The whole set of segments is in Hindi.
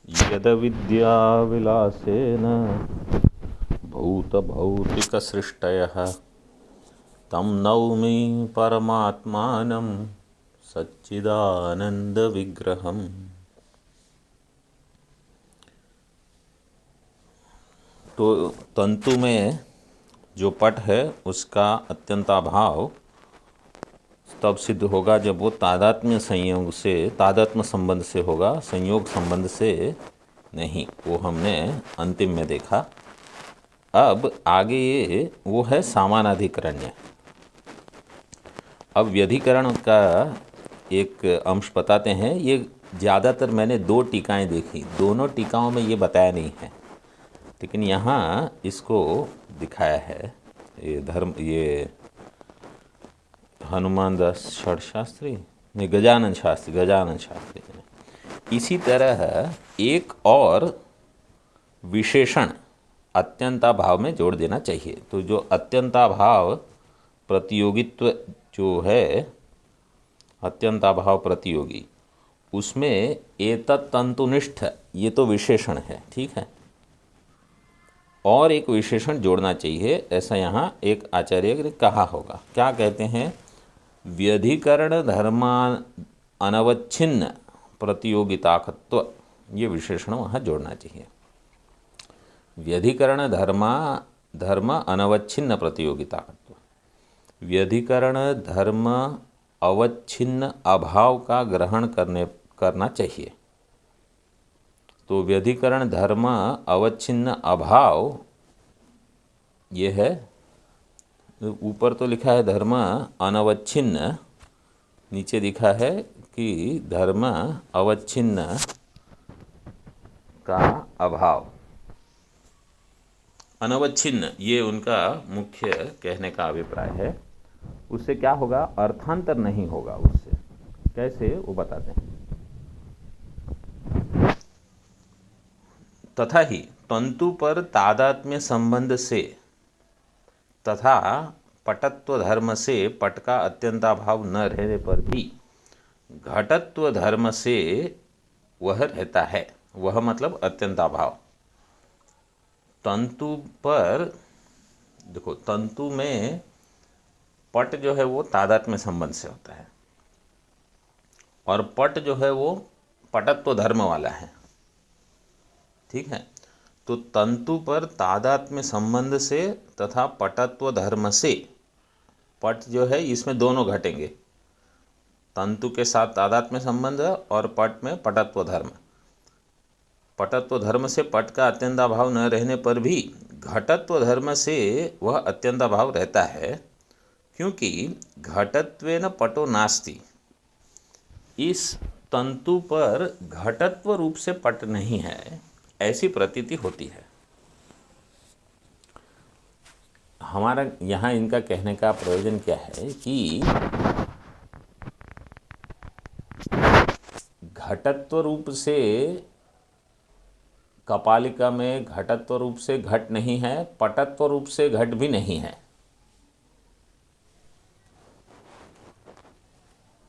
यदविद्याविलासेन भूतभौतिकसृष्टयः तं नौमि परमात्मानं सच्चिदानन्दविग्रहम्। तो तंतु में जो पट है उसका अत्यंताभाव तब सिद्ध होगा जब वो तादात्म्य संयोग से, तादात्म्य संबंध से होगा, संयोग संबंध से नहीं। वो हमने अंतिम में देखा। अब आगे ये वो है सामानाधिकरण्य। अब व्यधिकरण का एक अंश बताते हैं। ये ज़्यादातर मैंने दो टीकाएं देखी, दोनों टीकाओं में ये बताया नहीं है, लेकिन यहाँ इसको दिखाया है। ये हनुमान दास षडशास्त्री नहीं, गजानन शास्त्री ने। इसी तरह एक और विशेषण अत्यंताभाव में जोड़ देना चाहिए। तो जो अत्यंताभाव प्रतियोगित्व जो है, अत्यंताभाव प्रतियोगी, उसमें एतत् तंतुनिष्ठ ये तो विशेषण है, ठीक है, और एक विशेषण जोड़ना चाहिए, ऐसा यहाँ एक आचार्य ने कहा होगा। क्या कहते हैं? व्यधिकरण धर्मान अनवच्छिन्न प्रतियोगिताकत्व, ये विशेषण वहाँ जोड़ना चाहिए। व्यधिकरण धर्म अनवच्छिन्न प्रतियोगिताकत्व, व्यधिकरण धर्म अवच्छिन्न अभाव का ग्रहण करना चाहिए। तो व्यधिकरण धर्म अवच्छिन्न अभाव ये है। ऊपर तो लिखा है धर्म अनवच्छिन्न, नीचे लिखा है कि धर्म अवच्छिन्न का अभाव। अनवच्छिन्न ये उनका मुख्य कहने का अभिप्राय है। उससे क्या होगा? अर्थांतर नहीं होगा उससे। कैसे वो बताते हैं। तथा ही तंतु पर तादात्म्य संबंध से तथा पटत्व धर्म से पट का अत्यंताभाव न रहने पर भी घटत्व धर्म से वह रहता है। वह मतलब अत्यंताभाव। तंतु पर देखो, तंतु में पट जो है वो तादात्म्य संबंध से होता है, और पट जो है वो पटत्व धर्म वाला है, ठीक है। तो तंतु पर तादात्म्य संबंध से तथा पटत्व धर्म से, पट जो है इसमें दोनों घटेंगे, तंतु के साथ तादात्म्य संबंध और पट में पटत्व धर्म। पटत्व धर्म से पट का अत्यंताभाव न रहने पर भी घटत्व धर्म से वह अत्यंताभाव रहता है, क्योंकि घटत्वेन पटो नास्ति। इस तंतु पर घटत्व रूप से पट नहीं है, ऐसी प्रतीति होती है। हमारा यहाँ इनका कहने का प्रयोजन क्या है कि घटत्व रूप से कपालिका में घटत्व रूप से घट नहीं है, पटत्व रूप से घट भी नहीं है।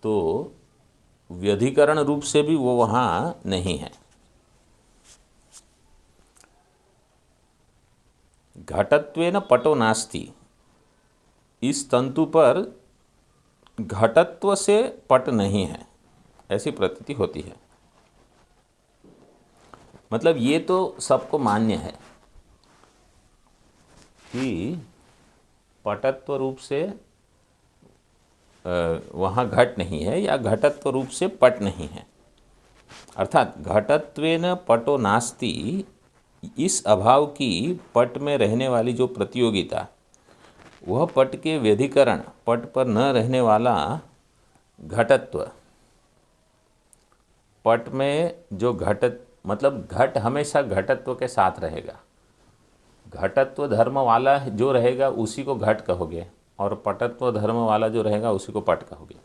तो व्यधिकरण रूप से भी वो वहाँ नहीं है। घटत्वेन पटो नास्ति। इस तंतु पर घटत्व से पट नहीं है, ऐसी प्रतीति होती है। मतलब ये तो सबको मान्य है कि पटत्व रूप से वहाँ घट नहीं है, या घटत्व रूप से पट नहीं है। अर्थात घटत्वेन पटो नास्ति, इस अभाव की पट में रहने वाली जो प्रतियोगिता, वह पट के व्यधिकरण, पट पर न रहने वाला घटत्व, पट में जो मतलब घट हमेशा घटत्व के साथ रहेगा। घटत्व धर्म वाला जो रहेगा उसी को घट कहोगे, और पटत्व धर्म वाला जो रहेगा उसी को पट कहोगे।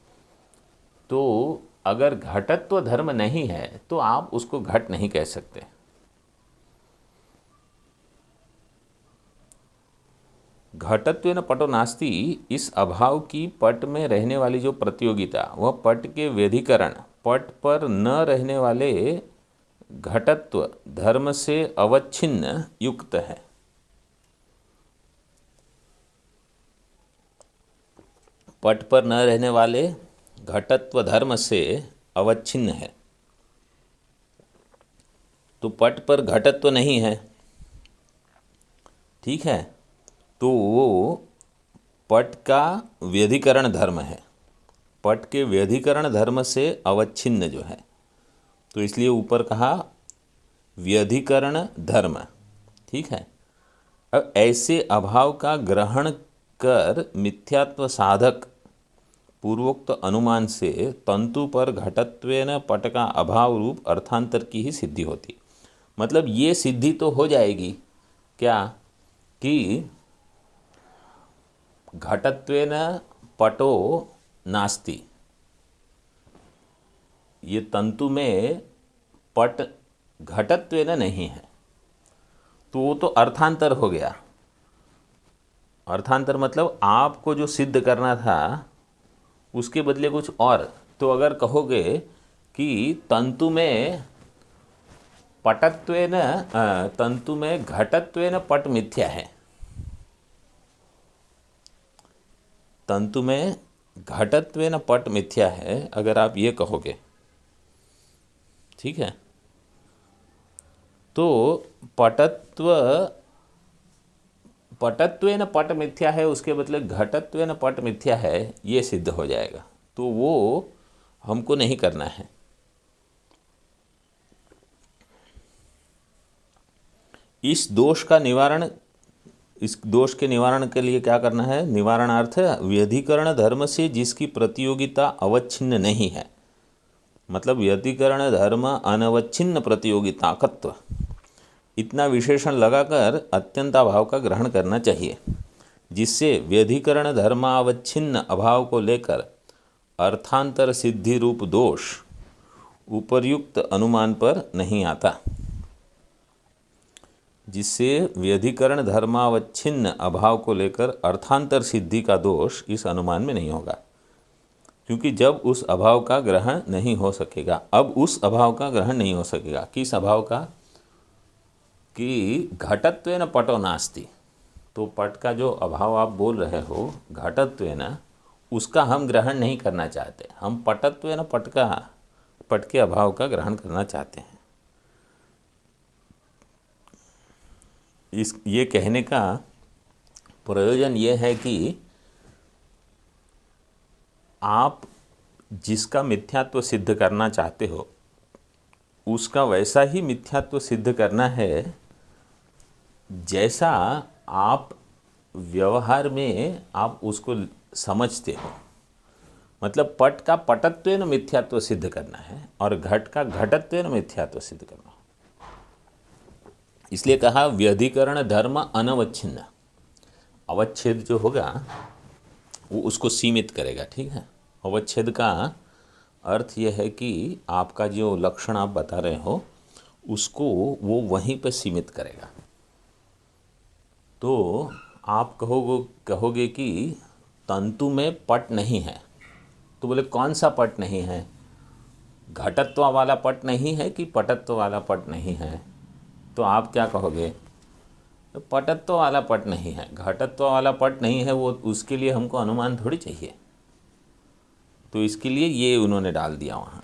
तो अगर घटत्व धर्म नहीं है तो आप उसको घट नहीं कह सकते। घटत्वेन पटो नास्ति, इस अभाव की पट में रहने वाली जो प्रतियोगिता, वह पट के व्यधिकरण, पट पर न रहने वाले घटत्व धर्म से अवच्छिन्न युक्त है। पट पर न रहने वाले घटत्व धर्म से अवच्छिन्न है। तो पट पर घटत्व नहीं है, ठीक है, तो वो पट का व्यधिकरण धर्म है। पट के व्यधिकरण धर्म से अवच्छिन्न जो है, तो इसलिए ऊपर कहा व्यधिकरण धर्म, ठीक है। अब ऐसे अभाव का ग्रहण कर मिथ्यात्व साधक पूर्वोक्त अनुमान से तंतु पर घटत्वेन पट का अभाव रूप अर्थांतर की ही सिद्धि होती। मतलब ये सिद्धि तो हो जाएगी क्या कि घटत्वेन पटो नास्ति, ये तंतु में पट घटत्वेन नहीं है, तो वो तो अर्थांतर हो गया। अर्थांतर मतलब आपको जो सिद्ध करना था उसके बदले कुछ और। तो अगर कहोगे कि तंतु में पटत्वेन तंतु में घटत्वेन पट मिथ्या है, तंतु में घटत्वेन पट मिथ्या है, अगर आप ये कहोगे, ठीक है, तो पटत्वेन पट मिथ्या है, उसके बदले घटत्वेन पट मिथ्या है, ये सिद्ध हो जाएगा। तो वो हमको नहीं करना है। इस दोष के निवारण के लिए क्या करना है? निवारणार्थ व्यधिकरण धर्म से जिसकी प्रतियोगिता अवच्छिन्न नहीं है, मतलब व्यधिकरण धर्म अनवच्छिन्न प्रतियोगिताकत्व, इतना विशेषण लगाकर अत्यंताभाव का ग्रहण करना चाहिए, जिससे व्यधिकरण धर्मावच्छिन्न अभाव को लेकर अर्थांतर सिद्धि रूप दोष उपर्युक्त अनुमान पर नहीं आता। जिससे व्यधिकरण धर्मावच्छिन्न अभाव को लेकर अर्थांतर सिद्धि का दोष इस अनुमान में नहीं होगा, क्योंकि जब उस अभाव का ग्रहण नहीं हो सकेगा। अब उस अभाव का ग्रहण नहीं हो सकेगा। किस अभाव का? कि घटत्वेन पटो नास्ति। तो पट का जो अभाव आप बोल रहे हो घटत्वेन, उसका हम ग्रहण नहीं करना चाहते। हम पटत्वेन पट के अभाव का ग्रहण करना चाहते हैं। ये कहने का प्रयोजन ये है कि आप जिसका मिथ्यात्व सिद्ध करना चाहते हो उसका वैसा ही मिथ्यात्व सिद्ध करना है जैसा आप व्यवहार में आप उसको समझते हो। मतलब पट का पटत्वेन मिथ्यात्व सिद्ध करना है और घट का घटत्वेन मिथ्यात्व सिद्ध करना है। इसलिए कहा व्यधिकरण धर्म अनवच्छिन्न। अवच्छेद जो होगा वो उसको सीमित करेगा, ठीक है। अवच्छेद का अर्थ यह है कि आपका जो लक्षण आप बता रहे हो उसको वो वहीं पर सीमित करेगा। तो आप कहोगे कि तंतु में पट नहीं है, तो बोले कौन सा पट नहीं है? घटत्व वाला पट नहीं है कि पटत्व वाला पट नहीं है? तो आप क्या कहोगे? तो पटत्व वाला पट नहीं है, घटत्व वाला पट नहीं है, वो उसके लिए हमको अनुमान थोड़ी चाहिए। तो इसके लिए ये उन्होंने डाल दिया वहाँ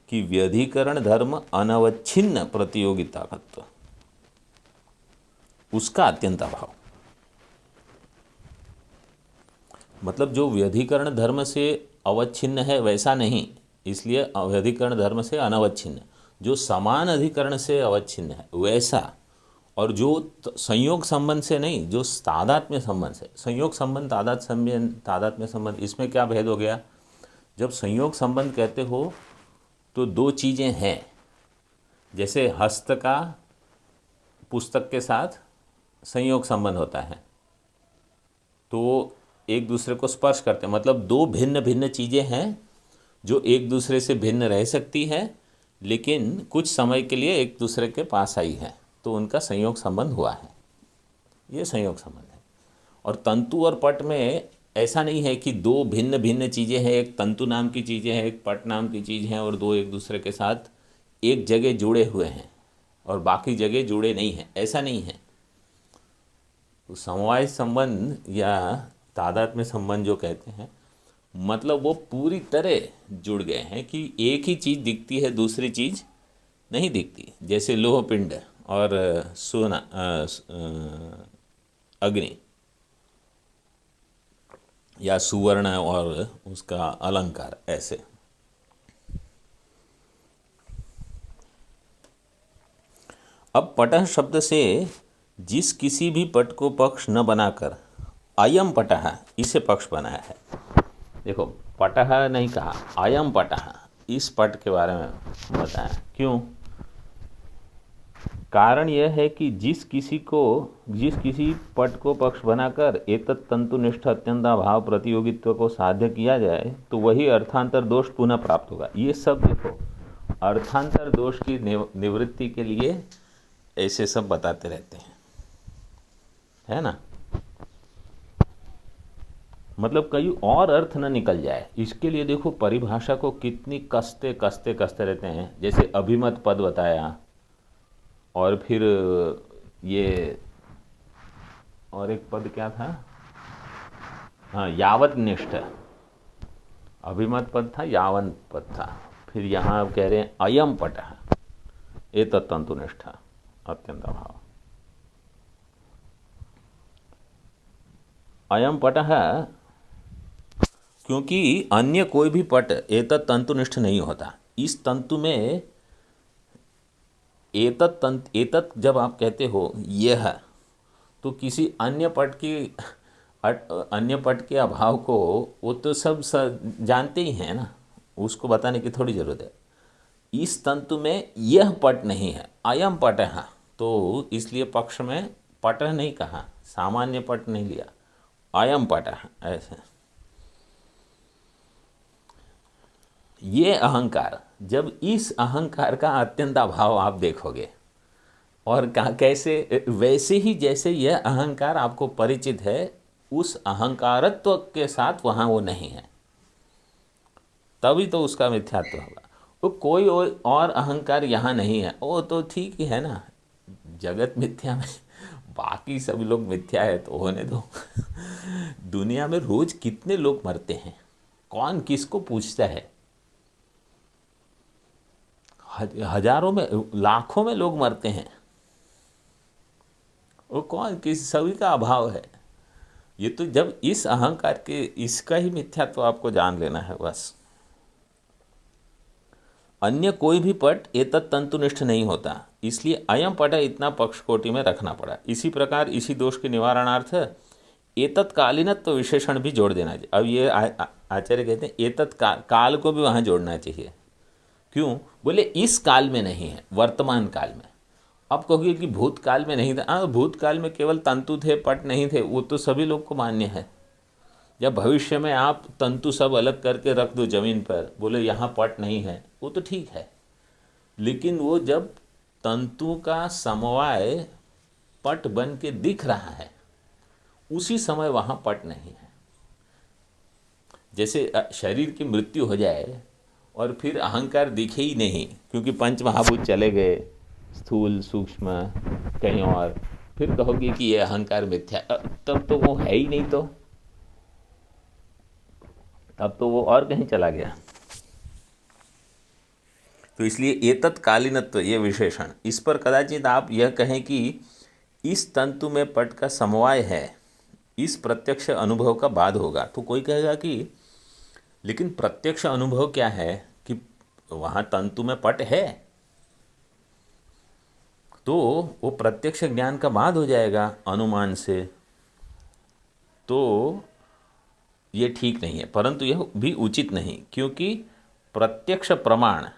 कि व्यधिकरण धर्म अनवच्छिन्न प्रतियोगिताकत्व, उसका अत्यंत अभाव। मतलब जो व्यधिकरण धर्म से अवच्छिन्न है वैसा नहीं, इसलिए व्यधिकरण धर्म से अनवच्छिन्न। जो समान अधिकरण से अवच्छिन्न है वैसा, और जो संयोग संबंध से नहीं, जो तादात्म्य संबंध से। संयोग संबंध, तादात्म्य संबंध, इसमें क्या भेद हो गया? जब संयोग संबंध कहते हो तो दो चीज़ें हैं, जैसे हस्त का पुस्तक के साथ संयोग संबंध होता है, तो एक दूसरे को स्पर्श करते हैं। मतलब दो भिन्न भिन्न चीज़ें हैं जो एक दूसरे से भिन्न रह सकती है, लेकिन कुछ समय के लिए एक दूसरे के पास आई है, तो उनका संयोग संबंध हुआ है। ये संयोग संबंध है। और तंतु और पट में ऐसा नहीं है कि दो भिन्न भिन्न चीज़ें हैं, एक तंतु नाम की चीज़ें हैं, एक पट नाम की चीज़ है, और दो एक दूसरे के साथ एक जगह जुड़े हुए हैं और बाकी जगह जुड़े नहीं हैं, ऐसा नहीं है। तो समवाय संबंध या तादात्म्य संबंध जो कहते हैं, मतलब वो पूरी तरह जुड़ गए हैं कि एक ही चीज़ दिखती है, दूसरी चीज़ नहीं दिखती। जैसे लोह पिंड और सोना अग्नि, या सुवर्ण और उसका अलंकार, ऐसे। अब पटः शब्द से जिस किसी भी पट को पक्ष न बनाकर अयम पटः इसे पक्ष बनाया है। देखो, पटः नहीं कहा, अयम पटः, इस पट के बारे में बताया। क्यों? कारण यह है कि जिस किसी पट को पक्ष बनाकर एतत् तंतुनिष्ठ अत्यंताभाव प्रतियोगित्व को साध्य किया जाए तो वही अर्थांतर दोष पुनः प्राप्त होगा। ये सब देखो, अर्थांतर दोष की निवृत्ति के लिए ऐसे सब बताते रहते हैं, है ना। मतलब कहीं और अर्थ न निकल जाए, इसके लिए देखो परिभाषा को कितनी कसते रहते हैं। जैसे अभिमत पद बताया, और फिर ये और एक पद क्या था, हाँ, यावत निष्ठ। अभिमत पद था, यावत पद था। फिर यहाँ कह रहे हैं अयम पटः एतत् तंतुनिष्ठ अत्यंत अभाव। अयम पटः, क्योंकि अन्य कोई भी पट एतत् तंतुनिष्ठ नहीं होता। इस तंतु में एतत् जब आप कहते हो यह, तो किसी अन्य पट के अभाव को वो तो सब जानते ही हैं ना, उसको बताने की थोड़ी ज़रूरत है। इस तंतु में यह पट नहीं है, अयम पटः, तो इसलिए पक्ष में पटः नहीं कहा, सामान्य पट नहीं लिया, अयम पटः ऐसे। ये अहंकार, जब इस अहंकार का अत्यंताभाव आप देखोगे, और कैसे, वैसे ही जैसे यह अहंकार आपको परिचित है, उस अहंकारत्व के साथ वहाँ वो नहीं है, तभी तो उसका मिथ्यात्व होगा। वो कोई और अहंकार यहाँ नहीं है, वो तो ठीक ही है ना, जगत मिथ्या में बाकी सब लोग मिथ्या है तो होने दो। दुनिया में रोज कितने लोग मरते हैं, कौन किसको पूछता है? हजारों में, लाखों में लोग मरते हैं, वो कौन किस, सभी का अभाव है। ये तो जब इस अहंकार के, इसका ही मिथ्यात्व आपको जान लेना है बस। अन्य कोई भी पट एतत् तंतुनिष्ठ नहीं होता, इसलिए अयम पट इतना पक्ष कोटि में रखना पड़ा। इसी प्रकार इसी दोष के निवारणार्थ एतत् कालीनत्व विशेषण भी जोड़ देना चाहिए। अब ये आचार्य कहते हैं एतत् काल को भी वहाँ जोड़ना चाहिए। क्यों? बोले इस काल में नहीं है, वर्तमान काल में। अब कहोगे कि भूतकाल में नहीं था, हाँ, भूतकाल में केवल तंतु थे, पट नहीं थे, वो तो सभी लोग को मान्य है। जब भविष्य में आप तंतु सब अलग करके रख दो जमीन पर, बोले यहाँ पट नहीं है, वो तो ठीक है। लेकिन वो जब तंतु का समवाय पट बन के दिख रहा है, उसी समय वहाँ पट नहीं है। जैसे शरीर की मृत्यु हो जाए और फिर अहंकार दिखे ही नहीं, क्योंकि पंच महाभूत चले गए, स्थूल सूक्ष्म कहीं और, फिर कहोगे कि ये अहंकार मिथ्या, तब तो वो है ही नहीं, तो तब तो वो और कहीं चला गया। तो इसलिए एतत् कालीनत्व, ये विशेषण, इस पर कदाचित आप यह कहें कि इस तंतु में पट का समवाय है, इस प्रत्यक्ष अनुभव का बाद होगा। तो कोई कहेगा कि लेकिन प्रत्यक्ष अनुभव क्या है कि वहाँ तंतु में पट है, तो वो प्रत्यक्ष ज्ञान का बाद हो जाएगा अनुमान से, तो ये ठीक नहीं है। परंतु यह भी उचित नहीं, क्योंकि प्रत्यक्ष प्रमाण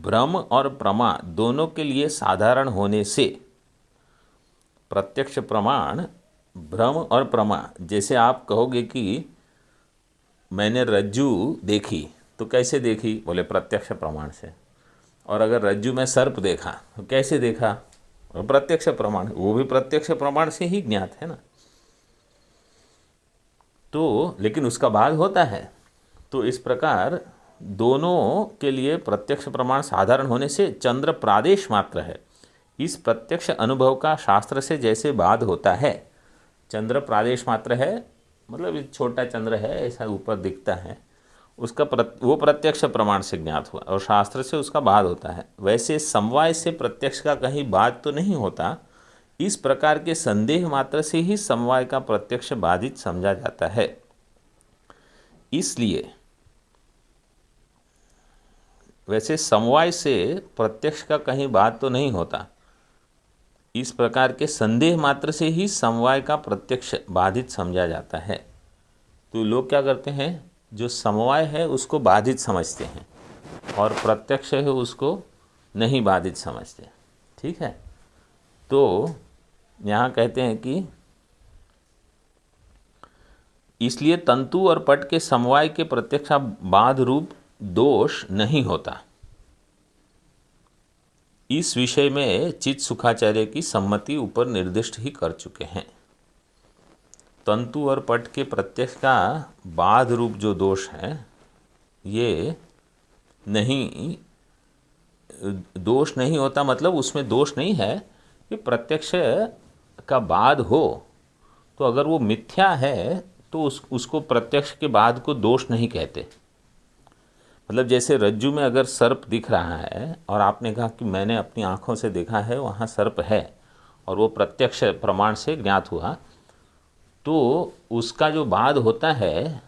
भ्रम और प्रमा दोनों के लिए साधारण होने से, प्रत्यक्ष प्रमाण भ्रम और प्रमा, जैसे आप कहोगे कि मैंने रज्जू देखी, तो कैसे देखी? बोले प्रत्यक्ष प्रमाण से। और अगर रज्जू में सर्प देखा तो कैसे देखा? प्रत्यक्ष प्रमाण, वो भी प्रत्यक्ष प्रमाण से ही ज्ञात है ना। तो लेकिन उसका बाद होता है। तो इस प्रकार दोनों के लिए प्रत्यक्ष प्रमाण साधारण होने से चंद्र प्रादेश मात्र है। इस प्रत्यक्ष अनुभव का शास्त्र से जैसे बाध होता है, चंद्र प्रादेश मात्र है मतलब एक छोटा चंद्र है ऐसा ऊपर दिखता है, उसका वो प्रत्यक्ष प्रमाण से ज्ञात हुआ और शास्त्र से उसका बाध होता है, वैसे समवाय से प्रत्यक्ष का कहीं बाध तो नहीं होता। इस प्रकार के संदेह मात्र से ही समवाय का प्रत्यक्ष बाधित समझा जाता है। इसलिए वैसे समवाय से प्रत्यक्ष का कहीं बात तो नहीं होता, इस प्रकार के संदेह मात्र से ही समवाय का प्रत्यक्ष बाधित समझा जाता है। तो लोग क्या करते हैं, जो समवाय है उसको बाधित समझते हैं और प्रत्यक्ष है उसको नहीं बाधित समझते। ठीक है, तो यहाँ कहते हैं कि इसलिए तंतु और पट के समवाय के प्रत्यक्षाबाध रूप दोष नहीं होता। इस विषय में चित्त सुखाचार्य की सम्मति ऊपर निर्दिष्ट ही कर चुके हैं। तंतु और पट के प्रत्यक्ष का बाध रूप जो दोष है, ये नहीं, दोष नहीं होता मतलब उसमें दोष नहीं है कि प्रत्यक्ष का बाध हो तो अगर वो मिथ्या है तो उसको प्रत्यक्ष के बाद को दोष नहीं कहते। मतलब जैसे रज्जु में अगर सर्प दिख रहा है और आपने कहा कि मैंने अपनी आँखों से देखा है वहाँ सर्प है और वो प्रत्यक्ष प्रमाण से ज्ञात हुआ, तो उसका जो बाद होता है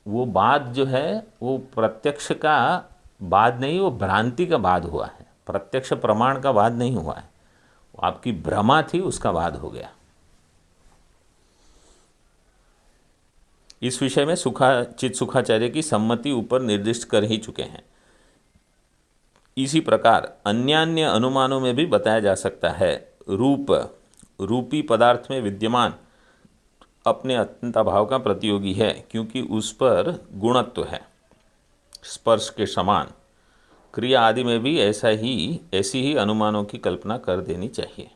वो बाद जो है वो प्रत्यक्ष का बाद नहीं, वो भ्रांति का बाद हुआ है, प्रत्यक्ष प्रमाण का बाद नहीं हुआ है। वो आपकी भ्रमा थी उसका बाद हो गया। इस विषय में चित्त सुखाचार्य की सम्मति ऊपर निर्दिष्ट कर ही चुके हैं। इसी प्रकार अन्यान्य अनुमानों में भी बताया जा सकता है। रूपी पदार्थ में विद्यमान अपने अत्यंत अभाव का प्रतियोगी है, क्योंकि उस पर गुणत्व है स्पर्श के समान। क्रिया आदि में भी ऐसी ही अनुमानों की कल्पना कर देनी चाहिए।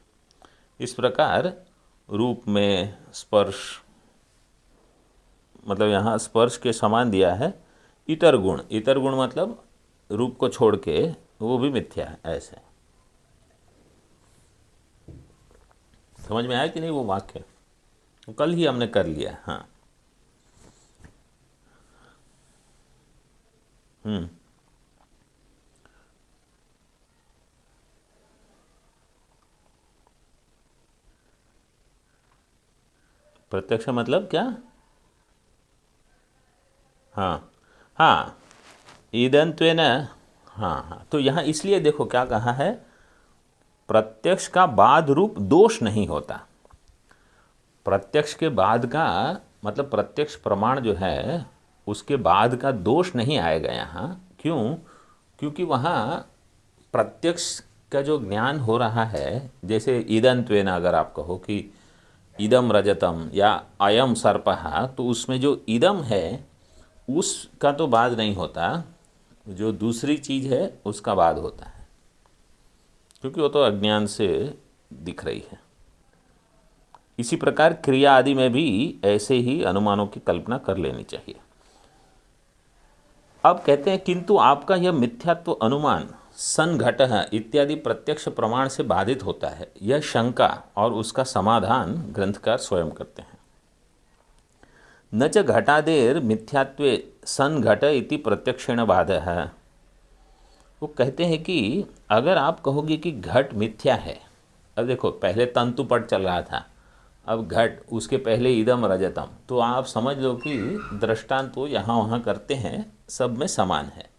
इस प्रकार रूप में स्पर्श मतलब यहाँ स्पर्श के समान दिया है। इतर गुण मतलब रूप को छोड़ के वो भी मिथ्या है, ऐसे समझ में आया कि नहीं वो वाक्य? कल ही हमने कर लिया। हाँ, प्रत्यक्ष मतलब क्या? हाँ हाँ, ईदंत्वेन। हाँ, तो यहाँ इसलिए देखो क्या कहा है, प्रत्यक्ष का बाद रूप दोष नहीं होता। प्रत्यक्ष के बाद का मतलब प्रत्यक्ष प्रमाण जो है उसके बाद का दोष नहीं आएगा यहाँ। क्यों? क्योंकि वहाँ प्रत्यक्ष का जो ज्ञान हो रहा है, जैसे ईदंत्वेन अगर आप कहो कि इदम रजतम या अयम सर्पः, तो उसमें जो इदम है उसका तो बाद नहीं होता, जो दूसरी चीज़ है उसका बाद होता है, क्योंकि वो तो अज्ञान से दिख रही है। इसी प्रकार क्रिया आदि में भी ऐसे ही अनुमानों की कल्पना कर लेनी चाहिए। अब कहते हैं किंतु आपका यह मिथ्यात्व अनुमान संघट इत्यादि प्रत्यक्ष प्रमाण से बाधित होता है, यह शंका और उसका समाधान ग्रंथकार स्वयं करते हैं। न च घटादेर मिथ्यात्वे संघट इति प्रत्यक्षेण बाधः। वो कहते हैं कि अगर आप कहोगे कि घट मिथ्या है, अब देखो पहले तंतुपट चल रहा था, अब घट, उसके पहले इदम रजतम, तो आप समझ लो कि दृष्टांत तो यहाँ वहाँ करते हैं, सब में समान है।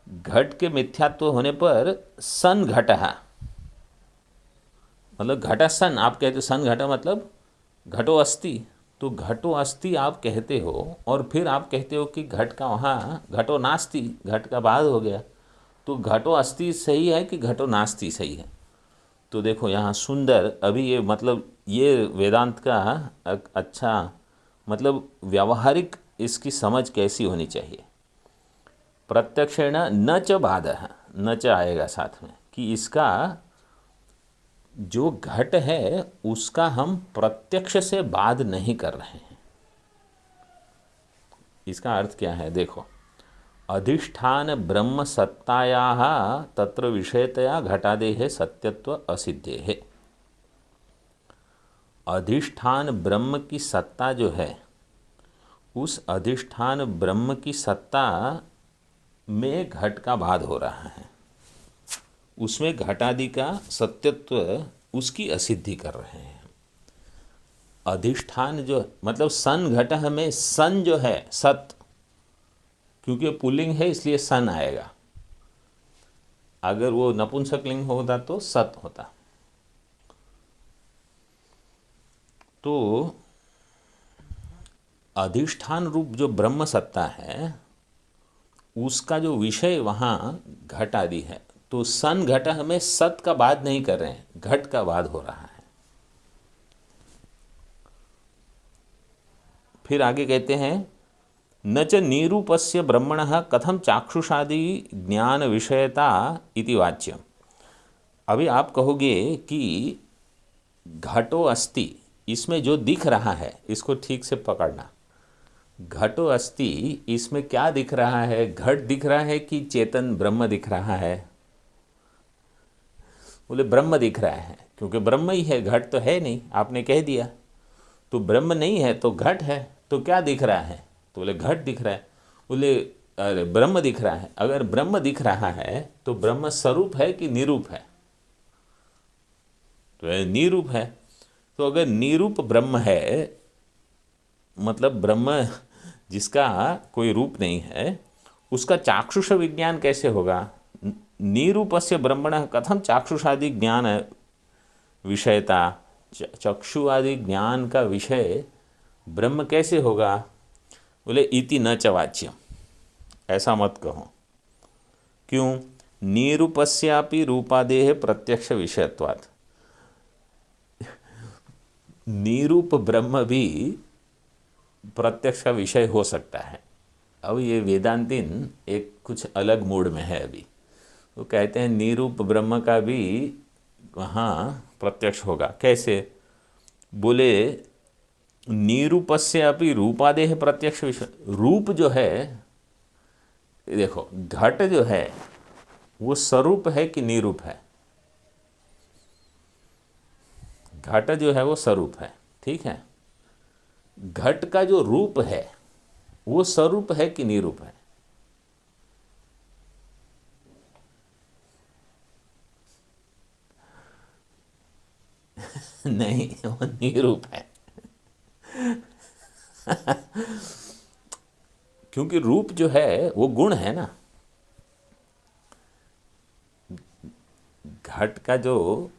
घट के मिथ्यात्व होने पर सन घटः मतलब घटा सन, आप कहते हो सन घटा मतलब घटो अस्ति, तो घटो अस्ति आप कहते हो और फिर आप कहते हो कि घट का वहाँ घटो नास्ति, घट का बाद हो गया, तो घटो अस्ति सही है कि घटो नास्ति सही है? तो देखो यहाँ सुंदर, अभी ये मतलब ये वेदांत का अच्छा मतलब व्यावहारिक इसकी समझ कैसी होनी चाहिए। प्रत्यक्षेण न च बाधः, न च आएगा साथ में कि इसका जो घट है उसका हम प्रत्यक्ष से बाध नहीं कर रहे हैं। इसका अर्थ क्या है? देखो, अधिष्ठान ब्रह्म सत्तायाः तत्र विषयतया घटादेः सत्यत्व असिद्धेः। अधिष्ठान ब्रह्म की सत्ता जो है, उस अधिष्ठान ब्रह्म की सत्ता में घट का बाध हो रहा है, उसमें घटादि का सत्यत्व उसकी असिद्धि कर रहे हैं। अधिष्ठान जो मतलब सन घट में सन जो है सत, क्योंकि पुल्लिंग है इसलिए सन आएगा, अगर वो नपुंसकलिंग होता तो सत होता। तो अधिष्ठान रूप जो ब्रह्म सत्ता है उसका जो विषय वहाँ घट आदि है, तो सन घट हमें सत का बाध नहीं कर रहे हैं, घट का बाध हो रहा है। फिर आगे कहते हैं न च निरूपस्य ब्रह्मणः कथम चाक्षुषादि ज्ञान विषयता इति वाच्यम। अभी आप कहोगे कि घटो अस्ति, इसमें जो दिख रहा है इसको ठीक से पकड़ना। घटो अस्ति, इसमें क्या दिख रहा है? घट दिख रहा है कि चेतन ब्रह्म दिख रहा है? बोले ब्रह्म दिख रहा है, क्योंकि ब्रह्म ही है, घट तो है नहीं, आपने कह दिया। तो ब्रह्म नहीं है तो घट है, तो क्या दिख रहा है? तो बोले घट दिख रहा है। बोले अरे ब्रह्म दिख रहा है। अगर ब्रह्म दिख रहा है तो ब्रह्म स्वरूप है कि निरूप है? तो निरूप है। तो अगर निरूप ब्रह्म है, मतलब ब्रह्म जिसका कोई रूप नहीं है, उसका चाक्षुष विज्ञान कैसे होगा? निरूपस्य ब्रह्मणः कथम चाक्षुषादि ज्ञान विषयता, चक्षु आदि ज्ञान का विषय ब्रह्म कैसे होगा? बोले इति न च वाच्यम, ऐसा मत कहो। क्यों? निरूपस्यापि रूपादेह प्रत्यक्ष विषयत्वात्। निरूप ब्रह्म भी प्रत्यक्ष का विषय हो सकता है। अब ये वेदांतिन एक कुछ अलग मूड में है अभी। वो कहते हैं निरूप ब्रह्म का भी वहाँ प्रत्यक्ष होगा। कैसे? बोले निरूपस्य अपि रूपादेह प्रत्यक्ष विषय। रूप जो है, देखो घट जो है वो स्वरूप है कि निरूप है? घट जो है वो स्वरूप है, ठीक है। घट का जो रूप है वो स्वरूप है कि निरूप है? नहीं, वो निरूप है। क्योंकि रूप जो है वो गुण है ना। घट का जो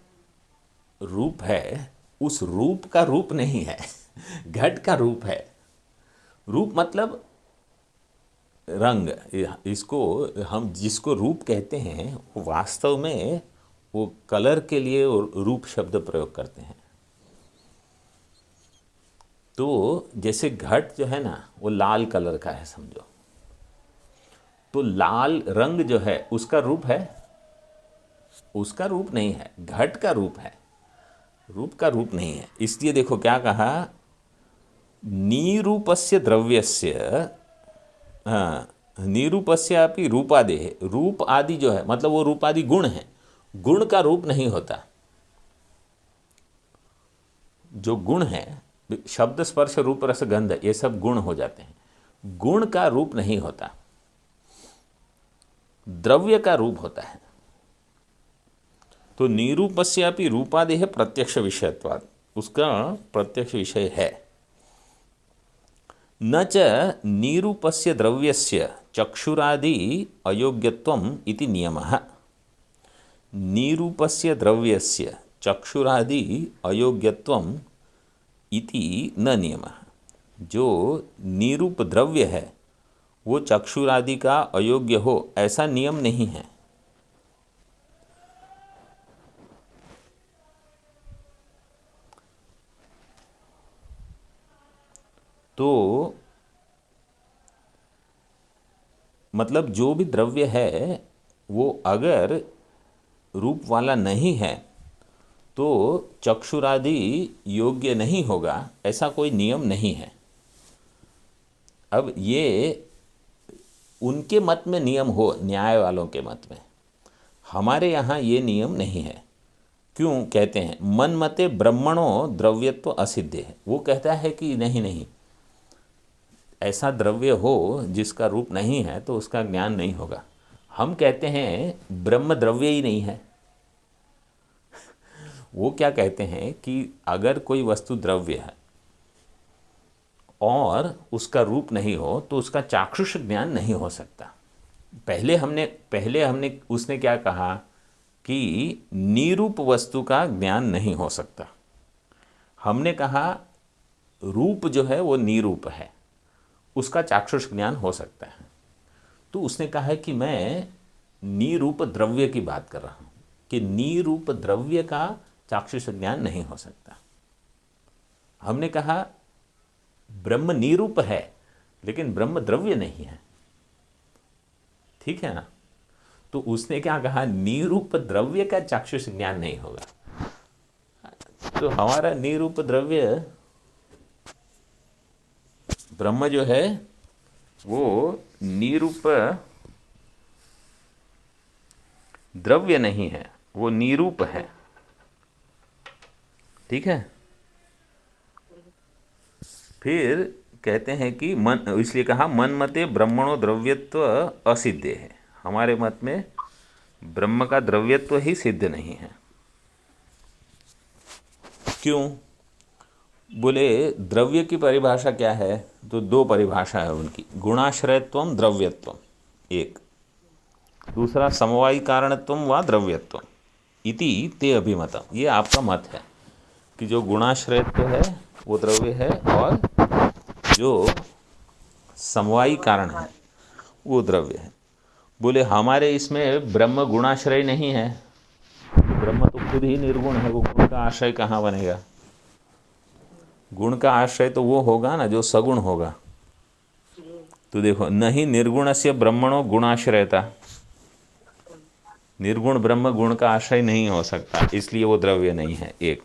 रूप है उस रूप का रूप नहीं है, घट का रूप है। रूप मतलब रंग। इसको हम जिसको रूप कहते हैं वो वास्तव में वो कलर के लिए रूप शब्द प्रयोग करते हैं। तो जैसे घट जो है ना वो लाल कलर का है समझो, तो लाल रंग जो है उसका रूप है? उसका रूप नहीं है, घट का रूप है, रूप का रूप नहीं है। इसलिए देखो क्या कहा, निरूपस्य द्रव्यस्य, निरूपस्यापि रूपादेह। रूप आदि जो है मतलब वो रूप आदि गुण है, गुण का रूप नहीं होता। जो गुण है, शब्द स्पर्श रूप रस गंध, ये सब गुण हो जाते हैं, गुण का रूप नहीं होता, द्रव्य का रूप होता है। तो निरूपस्यापि रूपादेह प्रत्यक्ष विषयत्वात्, उसका प्रत्यक्ष विषय है। न च निरूपस्य द्रव्यस्य चक्षुरादि अयोग्यत्वम् इति नियमः। निरूपस्य द्रव्यस्य चक्षुरादि अयोग्यत्वम् इति न नियमः। जो निरूप द्रव्य है वो चक्षुरादि का अयोग्य हो ऐसा नियम नहीं है। तो मतलब जो भी द्रव्य है वो अगर रूप वाला नहीं है तो चक्षुरादि योग्य नहीं होगा, ऐसा कोई नियम नहीं है। अब ये उनके मत में नियम हो, न्याय वालों के मत में। हमारे यहाँ ये नियम नहीं है। क्यों कहते हैं? मन मते ब्रह्मणो द्रव्यत्व असिद्ध है। वो कहता है कि नहीं नहीं, ऐसा द्रव्य हो जिसका रूप नहीं है तो उसका ज्ञान नहीं होगा। हम कहते हैं ब्रह्म द्रव्य ही नहीं है। वो क्या कहते हैं कि अगर कोई वस्तु द्रव्य है और उसका रूप नहीं हो तो उसका चाक्षुष ज्ञान नहीं हो सकता। पहले हमने उसने क्या कहा कि निरूप वस्तु का ज्ञान नहीं हो सकता। हमने कहा रूप जो है वो निरूप है, उसका चाक्षुष ज्ञान हो सकता है। तो उसने कहा है कि मैं निरूप द्रव्य की बात कर रहा हूँ, कि निरूप द्रव्य का चाक्षुष ज्ञान नहीं हो सकता। हमने कहा ब्रह्म निरूप है लेकिन ब्रह्म द्रव्य नहीं है, ठीक है ना। तो उसने क्या कहा, निरूप द्रव्य का चाक्षुष ज्ञान नहीं होगा। तो हमारा निरूप द्रव्य ब्रह्म जो है वो निरूप द्रव्य नहीं है, वो निरूप है, ठीक है। फिर कहते हैं कि मन, इसलिए कहा मन मते ब्रह्मणो द्रव्यत्व असिद्ध है। हमारे मत में ब्रह्म का द्रव्यत्व ही सिद्ध नहीं है। क्यों? बोले द्रव्य की परिभाषा क्या है? तो दो परिभाषा है उनकी, गुणाश्रयत्वम द्रव्यत्वम एक, दूसरा समवायी कारणत्वम व द्रव्यत्वम इति ते अभिमतम। ये आपका मत है कि जो गुणाश्रयत्व है वो द्रव्य है और जो समवायी कारण है वो द्रव्य है। बोले हमारे इसमें ब्रह्म गुणाश्रय नहीं है, तो ब्रह्म तो खुद ही निर्गुण है, वो गुण का आश्रय कहाँ बनेगा? गुण का आश्रय तो वो होगा ना जो सगुण होगा। तो देखो, नहीं निर्गुणस्य ब्रह्मणो गुणाश्रयता, निर्गुण ब्रह्म गुण का आश्रय नहीं हो सकता, इसलिए वो द्रव्य नहीं है एक।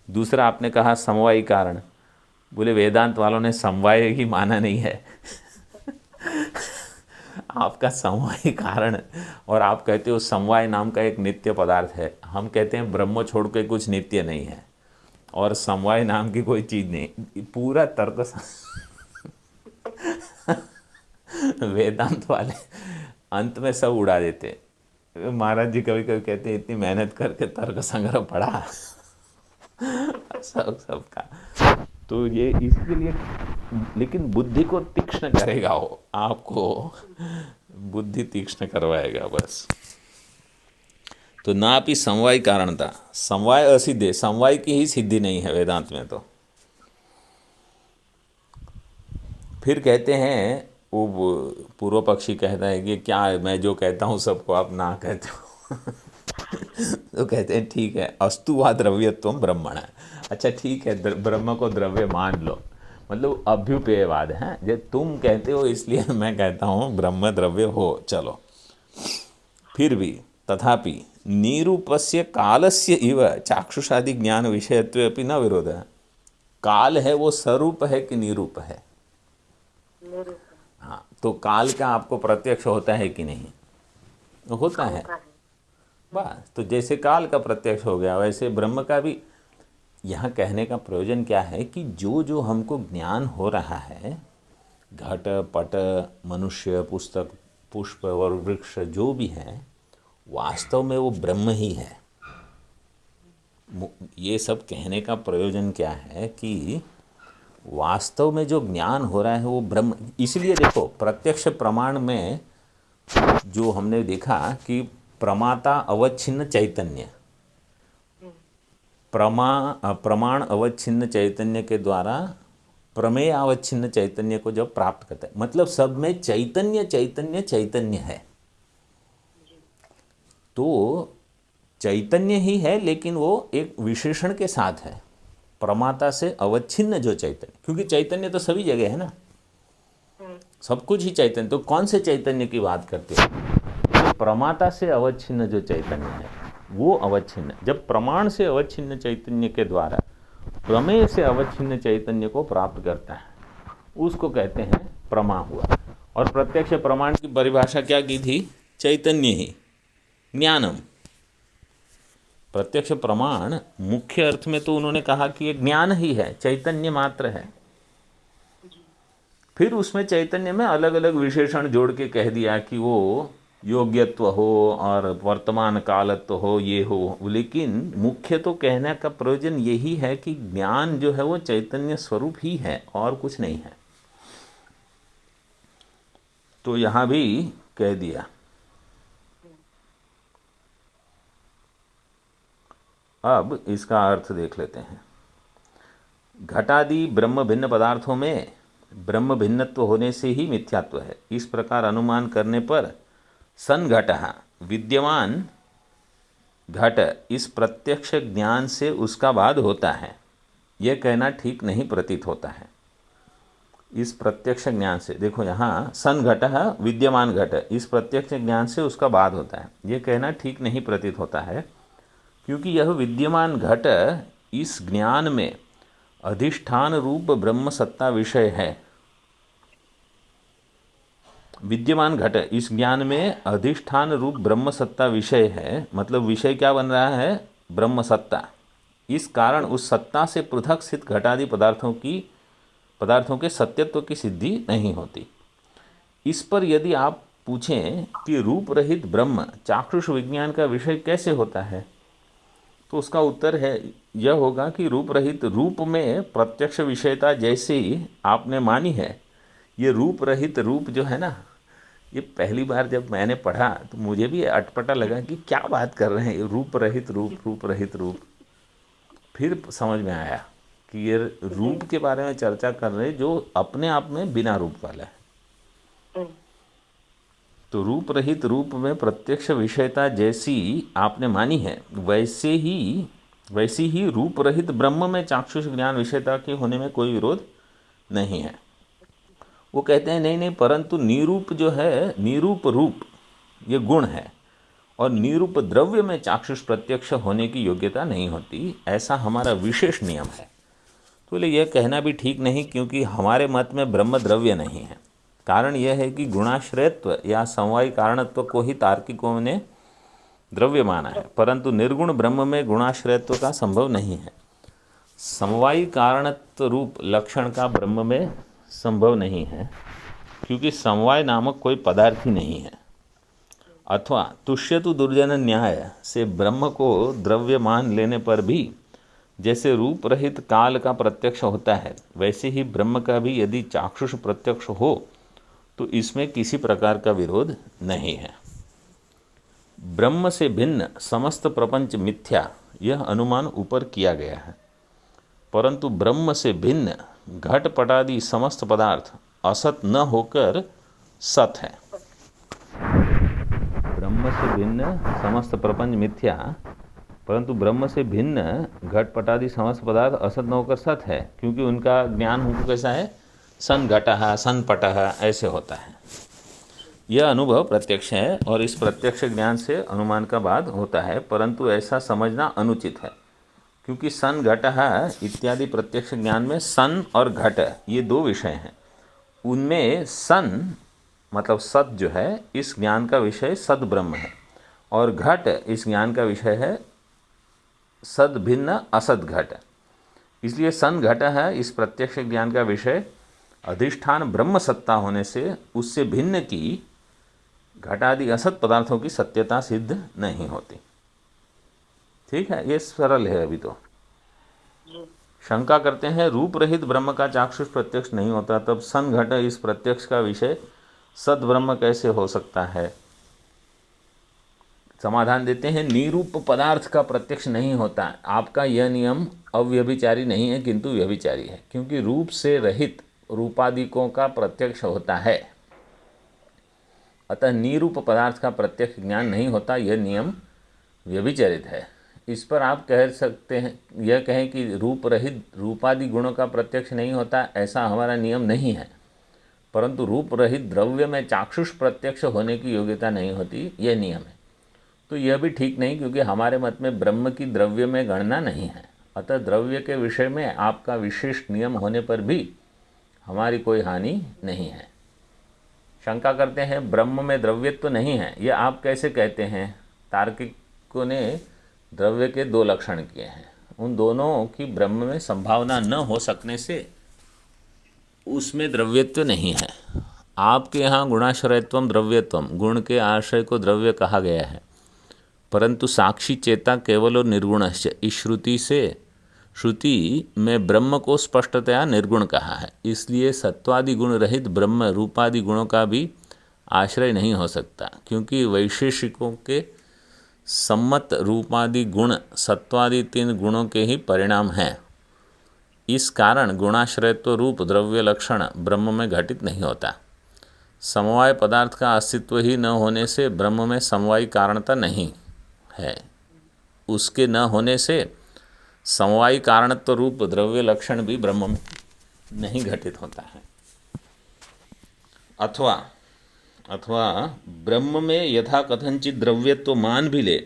दूसरा आपने कहा समवायी कारण। बोले वेदांत वालों ने समवाय ही माना नहीं है। आपका समवाय कारण, और आप कहते हो समवाय नाम का एक नित्य पदार्थ है। हम कहते हैं ब्रह्म छोड़ के कुछ नित्य नहीं है और समवाय नाम की कोई चीज़ नहीं। पूरा तर्क वेदांत वाले अंत में सब उड़ा देते। महाराज जी कभी कभी कहते हैं इतनी मेहनत करके तर्क संग्रह पढ़ा सबका, तो ये इसके लिए, लेकिन बुद्धि को तीक्ष्ण करेगा वो, आपको बुद्धि तीक्ष्ण करवाएगा बस। तो ना भी समवाय कारणता, समवाय असिद्ध है, समवाय की ही सिद्धि नहीं है वेदांत में। तो फिर कहते हैं, वो पूर्व पक्षी कहता है कि क्या मैं जो कहता हूँ सबको आप ना कहते हो। तो कहते हैं ठीक है, अस्तु वा द्रव्यत्वम ब्रह्मण है। अच्छा ठीक है, ब्रह्म को द्रव्य मान लो, मतलब अभ्युपेयवाद है। जब तुम कहते हो इसलिए मैं कहता हूँ ब्रह्म द्रव्य हो, चलो। फिर भी तथापि निरूपस्य कालस्य इव चाक्षुषादि ज्ञान विषयत्वे अपि न विरोध है। काल है वो स्वरूप है कि निरूप है? हाँ, तो काल का आपको प्रत्यक्ष होता है कि नहीं? होता है बस। तो जैसे काल का प्रत्यक्ष हो गया वैसे ब्रह्म का भी। यहाँ कहने का प्रयोजन क्या है कि जो जो हमको ज्ञान हो रहा है, घट पट मनुष्य पुस्तक पुष्प और वृक्ष जो भी है, वास्तव में वो ब्रह्म ही है। ये सब कहने का प्रयोजन क्या है कि वास्तव में जो ज्ञान हो रहा है वो ब्रह्म। इसलिए देखो, प्रत्यक्ष प्रमाण में जो हमने देखा कि प्रमाता अवच्छिन्न चैतन्य, प्रमाण अवच्छिन्न चैतन्य के द्वारा प्रमेय अवच्छिन्न चैतन्य को जब प्राप्त करता है, मतलब सब में चैतन्य चैतन्य चैतन्य है। तो चैतन्य ही है लेकिन वो एक विशेषण के साथ है, प्रमाता से अवच्छिन्न जो चैतन्य। क्योंकि चैतन्य तो सभी जगह है ना, सब कुछ ही चैतन्य। तो कौन से चैतन्य की बात करते हो? तो प्रमाता से अवच्छिन्न जो चैतन्य है वो अवच्छिन्न। जब प्रमाण से अवच्छिन्न चैतन्य के द्वारा प्रमेय से अवच्छिन्न चैतन्य को प्राप्त करता है, उसको कहते हैं प्रमा हुआ। और प्रत्यक्ष प्रमाण की परिभाषा क्या की थी? चैतन्य ही, ज्ञानम। प्रत्यक्ष प्रमाण मुख्य अर्थ में तो उन्होंने कहा कि ये ज्ञान ही है, चैतन्य मात्र है। फिर उसमें चैतन्य में अलग अलग विशेषण जोड़ के कह दिया कि वो योग्यत्व हो और वर्तमान कालत्व हो, ये हो। लेकिन मुख्य तो कहने का प्रयोजन यही है कि ज्ञान जो है वो चैतन्य स्वरूप ही है और कुछ नहीं है। तो यहाँ भी कह दिया। अब इसका अर्थ देख लेते हैं। घटादि ब्रह्म भिन्न पदार्थों में ब्रह्म भिन्नत्व होने से ही मिथ्यात्व है। इस प्रकार अनुमान करने पर संघटः विद्यमान घट इस प्रत्यक्ष ज्ञान से उसका बाद होता है, यह कहना ठीक नहीं प्रतीत होता है। इस प्रत्यक्ष ज्ञान से, देखो यहाँ संघटः विद्यमान घट इस प्रत्यक्ष ज्ञान से उसका बाद होता है, यह कहना ठीक नहीं प्रतीत होता है, क्योंकि यह विद्यमान घट इस ज्ञान में अधिष्ठान रूप ब्रह्म सत्ता विषय है। विद्यमान घट इस ज्ञान में अधिष्ठान रूप ब्रह्म सत्ता विषय है, मतलब विषय क्या बन रहा है? ब्रह्म सत्ता। इस कारण उस सत्ता से पृथक स्थित घटादि पदार्थों के सत्यत्व की सिद्धि नहीं होती। इस पर यदि आप पूछें कि रूप रहित ब्रह्म चाक्षुष विज्ञान का विषय कैसे होता है, तो उसका उत्तर है यह होगा कि रूप रहित रूप में प्रत्यक्ष विषयता जैसी आपने मानी है, ये रूप रहित रूप जो है ना, ये पहली बार जब मैंने पढ़ा तो मुझे भी अटपटा लगा कि क्या बात कर रहे हैं, रूप रहित रूप, रूप रहित रूप। फिर समझ में आया कि ये रूप के बारे में चर्चा कर रहे जो अपने आप में बिना रूप वाला है। तो रूप रहित रूप में प्रत्यक्ष विषयता जैसी आपने मानी है, वैसी ही रूप रहित ब्रह्म में चाक्षुष ज्ञान विषयता के होने में कोई विरोध नहीं है। वो कहते हैं नहीं, परंतु निरूप जो है, निरूप रूप ये गुण है, और निरूप द्रव्य में चाक्षुष प्रत्यक्ष होने की योग्यता नहीं होती, ऐसा हमारा विशेष नियम है। तो यह कहना भी ठीक नहीं, क्योंकि हमारे मत में ब्रह्म द्रव्य नहीं है। कारण यह है कि गुणाश्रयत्व या समवायी कारणत्व को ही तार्किकों ने द्रव्य माना है, परंतु निर्गुण ब्रह्म में गुणाश्रयत्व का संभव नहीं है। समवायी कारणत्व रूप लक्षण का ब्रह्म में संभव नहीं है, क्योंकि समवाय नामक कोई पदार्थ ही नहीं है। अथवा तुष्यतु दुर्जन न्याय से ब्रह्म को द्रव्य मान लेने पर भी जैसे रूप रहित काल का प्रत्यक्ष होता है, वैसे ही ब्रह्म का भी यदि चाक्षुष प्रत्यक्ष हो तो इसमें किसी प्रकार का विरोध नहीं है। ब्रह्म से भिन्न समस्त प्रपंच मिथ्या, यह अनुमान ऊपर किया गया है, परंतु ब्रह्म से भिन्न घट पटादि समस्त पदार्थ असत न होकर सत है। ब्रह्म से भिन्न समस्त प्रपंच मिथ्या, परंतु ब्रह्म से भिन्न घट पटादि समस्त पदार्थ असत न होकर सत है, क्योंकि उनका ज्ञान हमको कैसा है? सन घटः सन पटः ऐसे होता है। यह अनुभव प्रत्यक्ष है और इस प्रत्यक्ष ज्ञान से अनुमान का बाद होता है, परंतु ऐसा समझना अनुचित है, क्योंकि सन घटः इत्यादि प्रत्यक्ष ज्ञान में सन और घट ये दो विषय हैं। उनमें सन मतलब सत जो है, इस ज्ञान का विषय सद ब्रह्म है, और घट इस ज्ञान का विषय है सद भिन्न असद घट। इसलिए सन घट है इस प्रत्यक्ष ज्ञान का विषय अधिष्ठान ब्रह्म सत्ता होने से उससे भिन्न की घटादि असत पदार्थों की सत्यता सिद्ध नहीं होती। ठीक है, ये सरल है। अभी तो शंका करते हैं रूप रहित ब्रह्म का चाक्षुष प्रत्यक्ष नहीं होता, तब सन घट इस प्रत्यक्ष का विषय सद ब्रह्म कैसे हो सकता है? समाधान देते हैं निरूप पदार्थ का प्रत्यक्ष नहीं होता। आपका यह नियम अव्यभिचारी नहीं है किंतु व्यभिचारी है, क्योंकि रूप से रहित रूपादिकों का प्रत्यक्ष होता है, अतः निरूप पदार्थ का प्रत्यक्ष ज्ञान नहीं होता। यह नियम व्यभिचरित है। इस पर आप कह सकते हैं, यह कहें कि रूप रहित रूपादि गुणों का प्रत्यक्ष नहीं होता, ऐसा हमारा नियम नहीं है, परंतु रूप रहित द्रव्य में चाक्षुष प्रत्यक्ष होने की योग्यता नहीं होती, यह नियम है। तो यह भी ठीक नहीं, क्योंकि हमारे मत में ब्रह्म की द्रव्य में गणना नहीं है, अतः द्रव्य के विषय में आपका विशेष नियम होने पर भी हमारी कोई हानि नहीं है। शंका करते हैं ब्रह्म में द्रव्यत्व तो नहीं है, ये आप कैसे कहते हैं? तार्किकों ने द्रव्य के दो लक्षण किए हैं, उन दोनों की ब्रह्म में संभावना न हो सकने से उसमें द्रव्यत्व नहीं है। आपके यहाँ गुणाश्रयत्वम द्रव्यत्वम, गुण के आश्रय को द्रव्य कहा गया है, परंतु साक्षी चेता केवल और निर्गुणश्च, इस श्रुति में ब्रह्म को स्पष्टतया निर्गुण कहा है, इसलिए सत्वादि गुण रहित ब्रह्म रूपादि गुणों का भी आश्रय नहीं हो सकता, क्योंकि वैशेषिकों के सम्मत रूपादि गुण सत्वादि तीन गुणों के ही परिणाम हैं। इस कारण गुणाश्रयत्व रूप द्रव्य लक्षण ब्रह्म में घटित नहीं होता। समवाय पदार्थ का अस्तित्व ही न होने से ब्रह्म में समवायी कारणता नहीं है, उसके न होने से समवायी कारणत्व रूप द्रव्य लक्षण भी ब्रह्म में नहीं घटित होता है। अथवा ब्रह्म में यथा कथनचित द्रव्यत्व मान भी ले,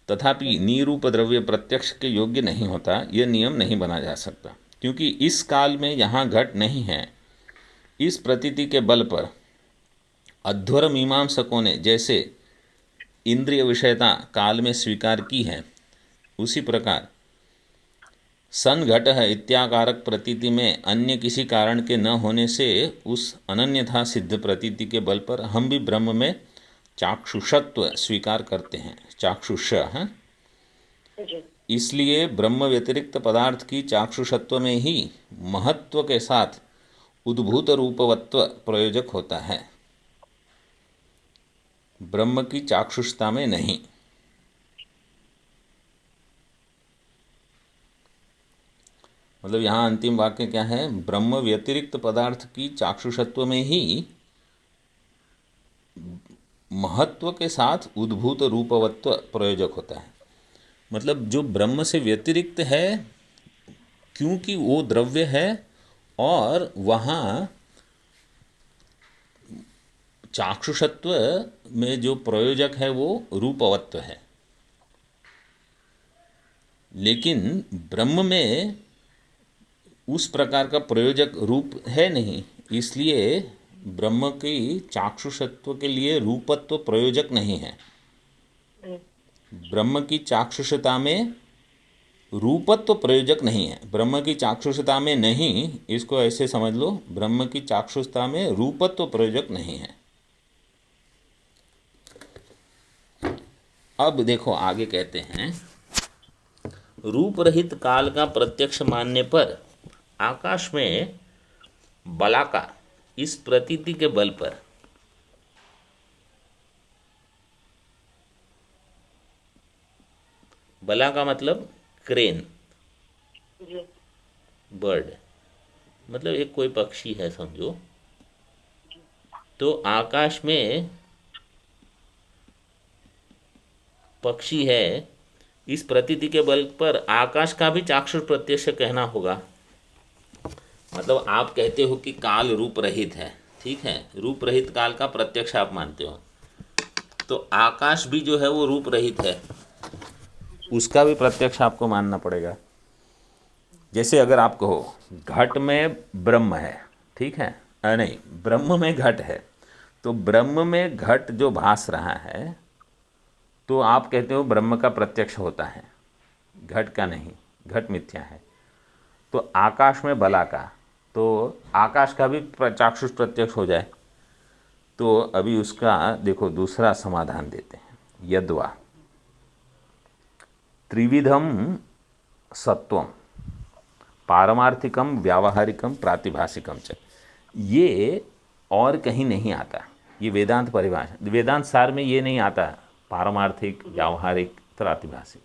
तथापि निरूप द्रव्य प्रत्यक्ष के योग्य नहीं होता, यह नियम नहीं बना जा सकता, क्योंकि इस काल में यहाँ घट नहीं है। इस प्रतीति के बल पर अध्वर मीमांसकों ने जैसे इंद्रिय विषयता काल में स्वीकार की है, उसी प्रकार सन घट है इत्याकारक प्रतीति में अन्य किसी कारण के न होने से उस अनन्यथा सिद्ध प्रतीति के बल पर हम भी ब्रह्म में चाक्षुषत्व स्वीकार करते हैं। चाक्षुष है, इसलिए ब्रह्म व्यतिरिक्त पदार्थ की चाक्षुषत्व में ही महत्व के साथ उद्भूत रूपवत्व प्रयोजक होता है, ब्रह्म की चाक्षुषता में नहीं। मतलब यहाँ अंतिम वाक्य क्या है? ब्रह्म व्यतिरिक्त पदार्थ की चाक्षुषत्व में ही महत्व के साथ उद्भूत रूपवत्व प्रयोजक होता है। मतलब जो ब्रह्म से व्यतिरिक्त है, क्योंकि वो द्रव्य है और वहाँ चाक्षुषत्व में जो प्रयोजक है वो रूपवत्व है, लेकिन ब्रह्म में उस प्रकार का प्रयोजक रूप है नहीं, इसलिए ब्रह्म की चाक्षुषत्व के लिए रूपत्व प्रयोजक नहीं है। ब्रह्म की चाक्षुषता में रूपत्व प्रयोजक नहीं है, ब्रह्म की चाक्षुषता में नहीं, इसको ऐसे समझ लो, ब्रह्म की चाक्षुषता में रूपत्व प्रयोजक नहीं है। अब देखो आगे कहते हैं, रूप रहित काल का प्रत्यक्ष मानने पर आकाश में बलाका इस प्रतीति के बल पर बला का मतलब क्रेन, बर्ड, मतलब एक कोई पक्षी है समझो, तो आकाश में पक्षी है, इस प्रतीति के बल पर आकाश का भी चाक्षुष प्रत्यक्ष कहना होगा। मतलब आप कहते हो कि काल रूप रहित है, ठीक है, रूप रहित काल का प्रत्यक्ष आप मानते हो, तो आकाश भी जो है वो रूप रहित है, उसका भी प्रत्यक्ष आपको मानना पड़ेगा। जैसे अगर आप कहो घट में ब्रह्म है, ठीक है, नहीं, ब्रह्म में घट है, तो ब्रह्म में घट जो भास रहा है, तो आप कहते हो ब्रह्म का प्रत्यक्ष होता है, घट का नहीं, घट मिथ्या है। तो आकाश में बला का, तो आकाश का भी चाक्षुष प्रत्यक्ष हो जाए। तो अभी उसका देखो दूसरा समाधान देते हैं, यद्वा त्रिविधम सत्वम पारमार्थिकम व्यावहारिकम प्रातिभाषिकम च, ये और कहीं नहीं आता, ये वेदांत परिभाषा, वेदांत सार में ये नहीं आता, पारमार्थिक व्यावहारिक प्रातिभाषिक,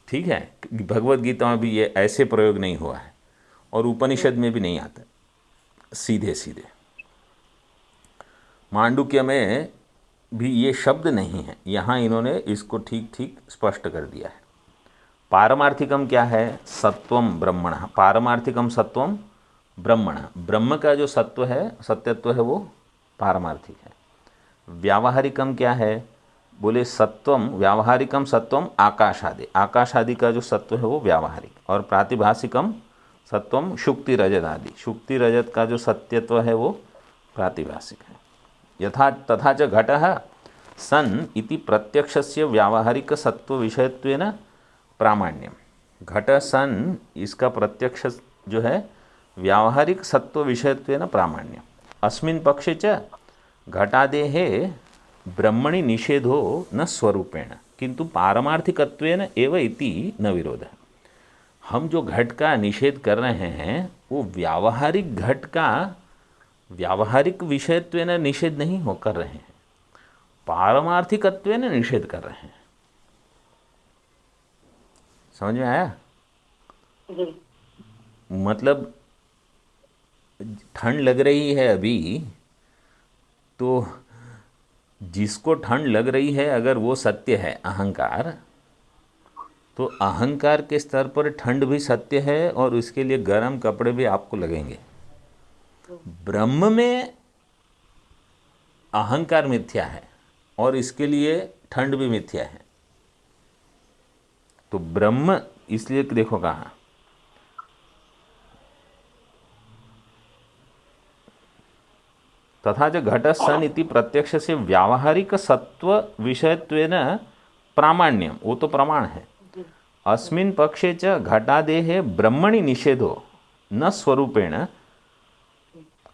ठीक है, भगवत गीता में भी ये ऐसे प्रयोग नहीं हुआ है और उपनिषद में भी नहीं आता सीधे सीधे, मांडुक्य में भी ये शब्द नहीं है, यहाँ इन्होंने इसको ठीक ठीक स्पष्ट कर दिया है। पारमार्थिकम क्या है? सत्वम ब्रह्मण, पारमार्थिकम सत्वम ब्रह्मण, ब्रह्म का जो सत्व है, सत्यत्व है, वो पारमार्थिक है। व्यावहारिकम क्या है? बोले सत्वम, व्यावहारिकम सत्वम आकाश आदि, आकाश आदि का जो सत्व है वो व्यावहारिक, और प्रातिभाषिकम सत्वम शुक्ति रजत आदि, शुक्ति रजत का जो सत्यत्व है वो प्रातिभासिक है। यथा तथा च घटः सन् इति प्रत्यक्षस्य व्यावहारिक सत्व विषयत्वेन प्रामाण्यम। घट सन इसका प्रत्यक्ष जो है व्यावहारिक सत्व विषयत्वेन प्रामाण्यम। अस्मिन् पक्षे च घटादेः ब्रह्मणि निषेधो न स्वरूपेण किंतु पारमार्थिकत्वेन एव इति न विरोधः। हम जो घट का निषेध कर रहे हैं वो व्यावहारिक घट का व्यावहारिक विषयत्वेन निषेध नहीं हो कर रहे हैं, पारमार्थिकत्वेन निषेध कर रहे हैं। समझ में आया? मतलब ठंड लग रही है अभी, तो जिसको ठंड लग रही है अगर वो सत्य है अहंकार, तो अहंकार के स्तर पर ठंड भी सत्य है और उसके लिए गर्म कपड़े भी आपको लगेंगे। ब्रह्म में अहंकार मिथ्या है और इसके लिए ठंड भी मिथ्या है। तो ब्रह्म इसलिए देखो कहा तथा च घट सन इति प्रत्यक्ष से व्यावहारिक सत्व विषयत्वेन प्रामाण्यम, वो तो प्रमाण है। अस्मिन् पक्षे च घटादेः ब्रह्मणि निषेधो न स्वरूपेण,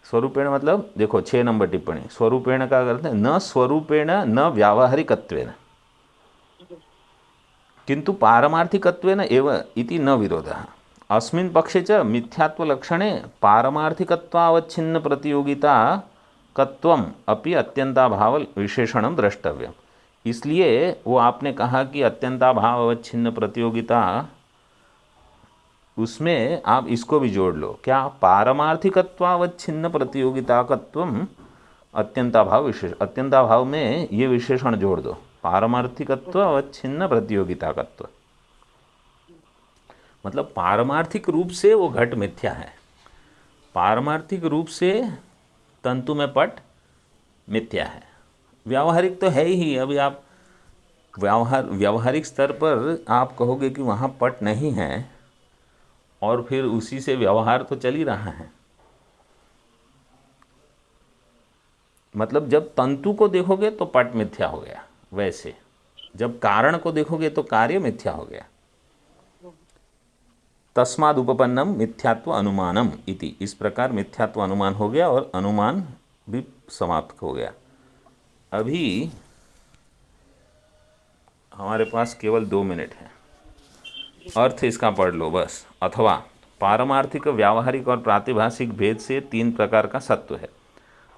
स्वरूपेण मतलब देखो 6 नंबर टिप्पणी, स्वरूपेण का अर्थ है न स्वरूपेण न व्यावहारिकत्वेन किंतु पारमार्थिकत्वेन एव इति न विरोधः। अस्मिन् पक्षे च मिथ्यात्वलक्षणे पारमार्थिकत्वावच्छिन्न प्रतियोगिता कत्वम अपि अत्यंताभाव विशेषणम द्रष्टव्य। इसलिए वो आपने कहा कि अत्यंताभाव अवच्छिन्न प्रतियोगिता, उसमें आप इसको भी जोड़ लो, क्या पारमार्थिकत्वावच्छिन्न प्रतियोगिताकत्वम अत्यंताभाव विशेष, अत्यंताभाव में ये विशेषण जोड़ दो, पारमार्थिकत्व अवच्छिन्न प्रतियोगिताकत्व। मतलब पारमार्थिक रूप से वो घट मिथ्या है, पारमार्थिक रूप से तंतु में पट मिथ्या है। व्यावहारिक तो है ही, अभी आप व्यावहारिक स्तर पर आप कहोगे कि वहाँ पट नहीं है और फिर उसी से व्यवहार तो चल ही रहा है। मतलब जब तंतु को देखोगे तो पट मिथ्या हो गया, वैसे जब कारण को देखोगे तो कार्य मिथ्या हो गया। तस्माद उपपन्नम मिथ्यात्व अनुमानम इति, इस प्रकार मिथ्यात्व अनुमान हो गया और अनुमान भी समाप्त हो गया। अभी हमारे पास केवल 2 मिनट है, अर्थ इसका पढ़ लो बस। अथवा पारमार्थिक, व्यावहारिक और प्रातिभासिक भेद से 3 प्रकार का सत्व है।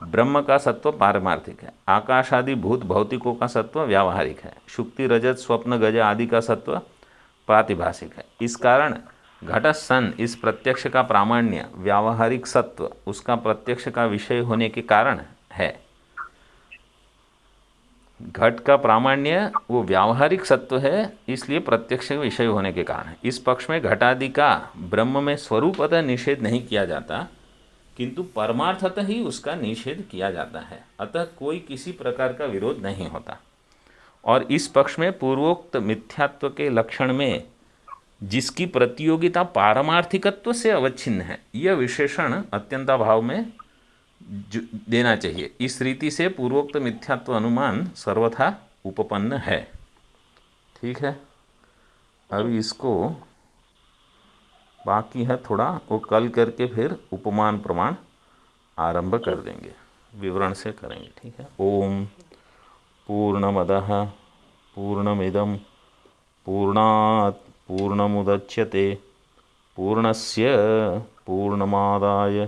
ब्रह्म का सत्व पारमार्थिक है, आकाश आदि भूत भौतिकों का सत्व व्यावहारिक है, शुक्ति रजत स्वप्न गज आदि का सत्व प्रातिभासिक है। इस कारण घट सन इस प्रत्यक्ष का प्रामाण्य व्यावहारिक सत्व उसका प्रत्यक्ष का विषय होने के कारण है। घट का प्रामाण्य वो व्यावहारिक सत्व है, इसलिए प्रत्यक्ष विषय होने के कारण है। इस पक्ष में घटादि का ब्रह्म में स्वरूपतः निषेध नहीं किया जाता, किंतु परमार्थतः ही उसका निषेध किया जाता है। अतः कोई किसी प्रकार का विरोध नहीं होता। और इस पक्ष में पूर्वोक्त मिथ्यात्व के लक्षण में जिसकी प्रतियोगिता पारमार्थिकत्व से अवच्छिन्न है, यह विशेषण अत्यंताभाव में देना चाहिए। इस रीति से पूर्वोक्त मिथ्यात्व अनुमान सर्वथा उपपन्न है। ठीक है, अभी इसको बाकी है थोड़ा, वो कल करके फिर उपमान प्रमाण आरंभ कर देंगे, विवरण से करेंगे। ठीक है। ओम पूर्णमदः पूर्णमिदं पूर्णात् पूर्णमुदच्यते पूर्णस्य पूर्णमादाय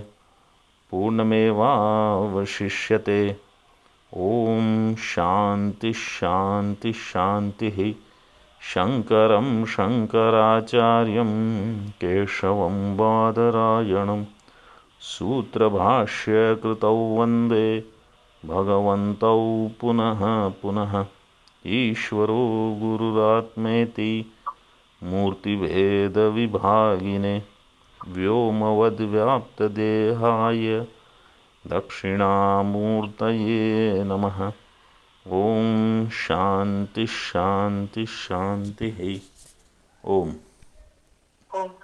पूर्णमेवावशिष्यते। ओम शांति शांति शांति। शंकरं शंकराचार्यं केशवं बादरायणं सूत्रभाष्यकृतौ वन्दे भगवन्तौ पुनः पुनः। ईश्वरो गुरुरात्मेति मूर्तिभेदविभागिने व्योमवद्व्याप्तदेहाय दक्षिणामूर्तये नमः। ओम शांति शांति शांति। ओम।